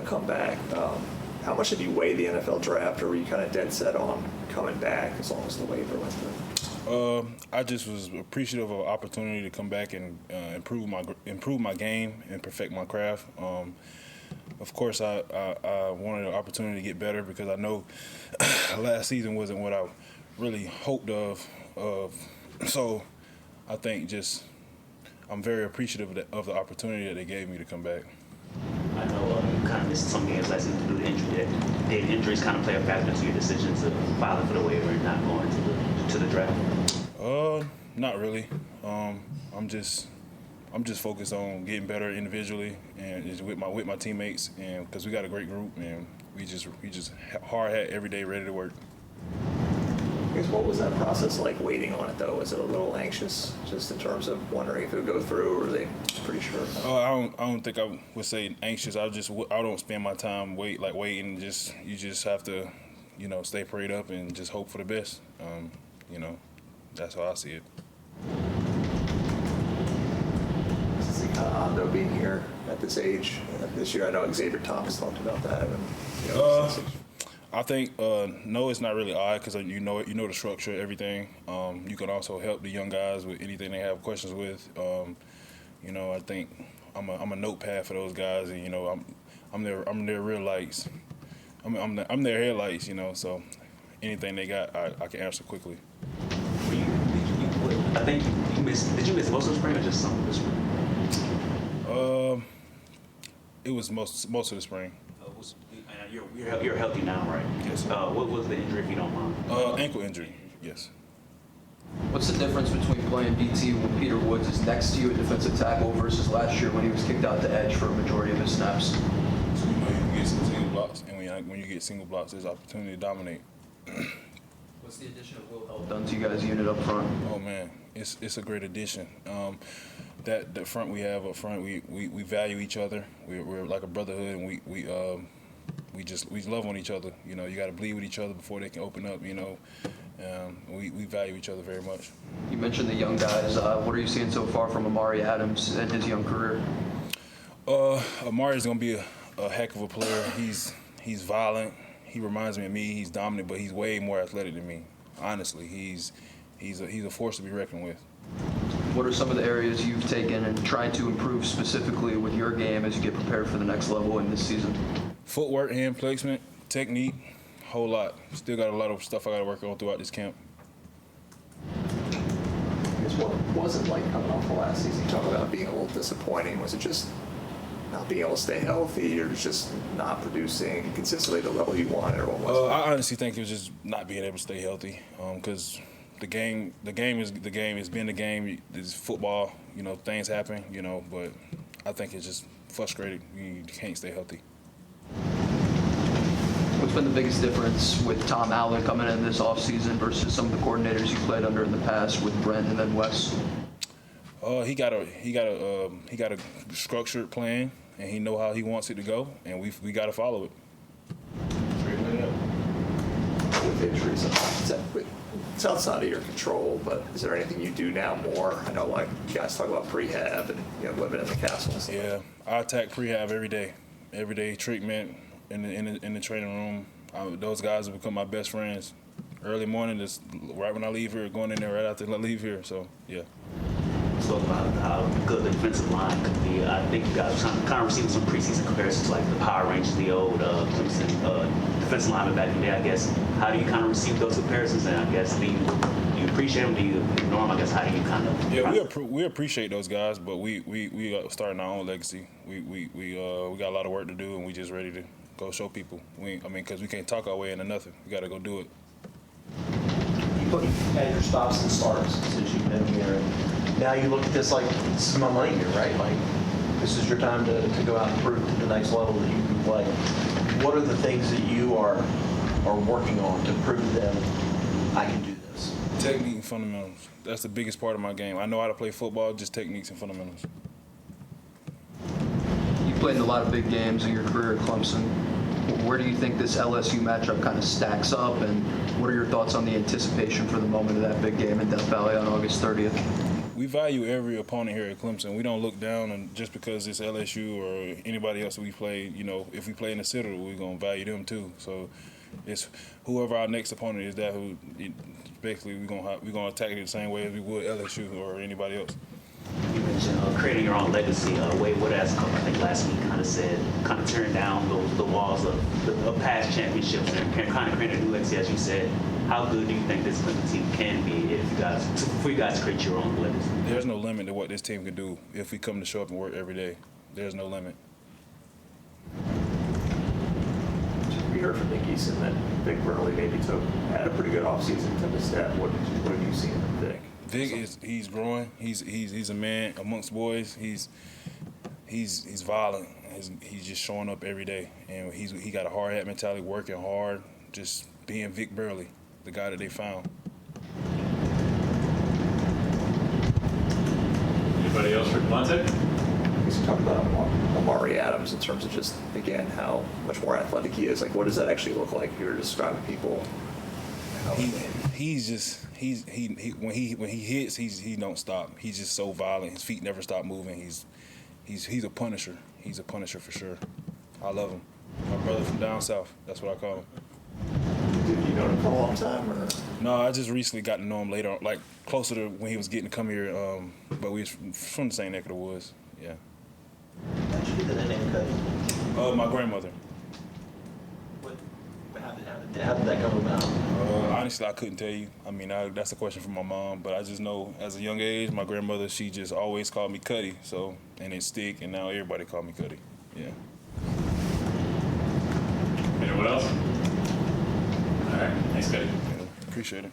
to come back. How much did you weigh the NFL draft, or were you kind of dead set on coming back as long as the waiver went through? I just was appreciative of the opportunity to come back and improve my game and perfect my craft. Of course, I wanted an opportunity to get better because I know last season wasn't what I really hoped of. So I think I'm very appreciative of the opportunity that they gave me to come back. I know you kind of missed some games last season due to injury. Did injuries kind of play a factor into your decision to file for the waiver and not going to the draft? Not really. I'm just focused on getting better individually and just with my teammates, and because we got a great group and we just hard hat every day, ready to work. I guess, what was that process like waiting on it, though? Was it a little anxious, just in terms of wondering if it would go through, or were they pretty sure? I don't think I would say anxious. I don't spend my time waiting. You just have to, stay prayed up and just hope for the best. That's how I see it. It's kind of odd, though, being here at this age this year. I know Xavier Thomas talked about that. I think no, it's not really odd because you know the structure, everything. You can also help the young guys with anything they have questions with. I think I'm a notepad for those guys, and I'm their real lights. I'm their headlights, So anything they got, I can answer quickly. I think you missed. Did you miss most of the spring or just some of the spring? It was most of the spring. You're healthy now, right? Yes. What was the injury, if you don't mind? Ankle injury. Yes. What's the difference between playing DT when Peter Woods is next to you at defensive tackle versus last year when he was kicked out to edge for a majority of his snaps? So you can get some single blocks, and when you get single blocks, there's opportunity to dominate. What's the addition of Will Help done to you guys' unit up front? Oh man, it's a great addition. That front we have up front, we value each other. We're like a brotherhood, and we love on each other. You got to bleed with each other before they can open up. We value each other very much. You mentioned the young guys. What are you seeing so far from Amari Adams and his young career? Amari's gonna be a heck of a player. He's violent. He reminds me of me. He's dominant, but he's way more athletic than me. Honestly, he's a force to be reckoned with. What are some of the areas you've taken and tried to improve specifically with your game as you get prepared for the next level in this season? Footwork, hand placement, technique, whole lot. Still got a lot of stuff I got to work on throughout this camp. I guess, what was it like coming off the last season? You talk about being a little disappointing. Was it just not being able to stay healthy, or just not producing consistently the level you wanted, or what was it? I honestly think it was just not being able to stay healthy, because the game is the game. It's been the game. It's football. Things happen. But I think it's just frustrating. You can't stay healthy. What's been the biggest difference with Tom Allin coming in this offseason versus some of the coordinators you played under in the past with Brent and then Wes? He got a structured plan, and he know how he wants it to go, and we got to follow it. With injuries, it's outside of your control, but is there anything you do now more? I know, like, you guys talk about prehab and living in the castle and stuff. Yeah, I attack prehab every day treatment in the training room. Those guys have become my best friends. Early morning, just right when I leave here, going in there right after I leave here. So yeah. Talk about how good the defensive line could be. I think you guys kind of receiving some preseason comparisons like the Power Rangers, the old Clemson defensive lineman back in the day, I guess. How do you kind of receive those comparisons? And I guess, do you appreciate them? Do you ignore them? I guess, how do you kind of... Yeah, we appreciate those guys, but we are starting our own legacy. We got a lot of work to do, and we just ready to go show people. Because we can't talk our way into nothing. We got to go do it. You've had your stops and starts since you've been here, and now you look at this like, this is my money here, right? Like, this is your time to go out and prove to the next level that you can play. What are the things that you are working on to prove to them I can do this? Technique and fundamentals. That's the biggest part of my game. I know how to play football, just techniques and fundamentals. You played in a lot of big games in your career at Clemson. Where do you think this LSU matchup kind of stacks up, and what are your thoughts on the anticipation for the moment of that big game in Death Valley on August 30th? We value every opponent here at Clemson. We don't look down on just because it's LSU or anybody else that we play. You know, if we play in the Citadel, we're gonna value them too. So it's whoever our next opponent is, that who basically we're gonna attack it the same way as we would LSU or anybody else. You mentioned creating your own legacy. Wade Woodaz, I think last week, kind of tearing down the walls of past championships and kind of creating a new legacy, as you said. How good do you think this Clemson team can be for you guys to create your own legacy? There's no limit to what this team can do if we come to show up and work every day. There's no limit. We heard from Nick Eason that Vic Burley maybe had a pretty good offseason, took a step. What have you seen from Vic? Vic he's growing. He's a man amongst boys. He's violent. He's just showing up every day, and he got a hard hat mentality, working hard, just being Vic Burley, the guy that they found. Anybody else for DeMonte? You talked about Amari Adams in terms of just, again, how much more athletic he is. Like, what does that actually look like if you were describing people? When he hits, he don't stop. He's just so violent. His feet never stop moving. He's a punisher. He's a punisher for sure. I love him. My brother from down south. That's what I call him. Did you know him for a long time, or? No, I just recently got to know him later, like closer to when he was getting to come here. But we was from the same neck of the woods. Yeah. How'd you get that name, Cody? My grandmother. How did that come about? Honestly, I couldn't tell you. I mean, that's a question for my mom. But I just know, as a young age, my grandmother, she just always called me Cuddy. So, and it stick, and now everybody call me Cuddy. Yeah. Anyone else? All right. Thanks, Cody. Appreciate it.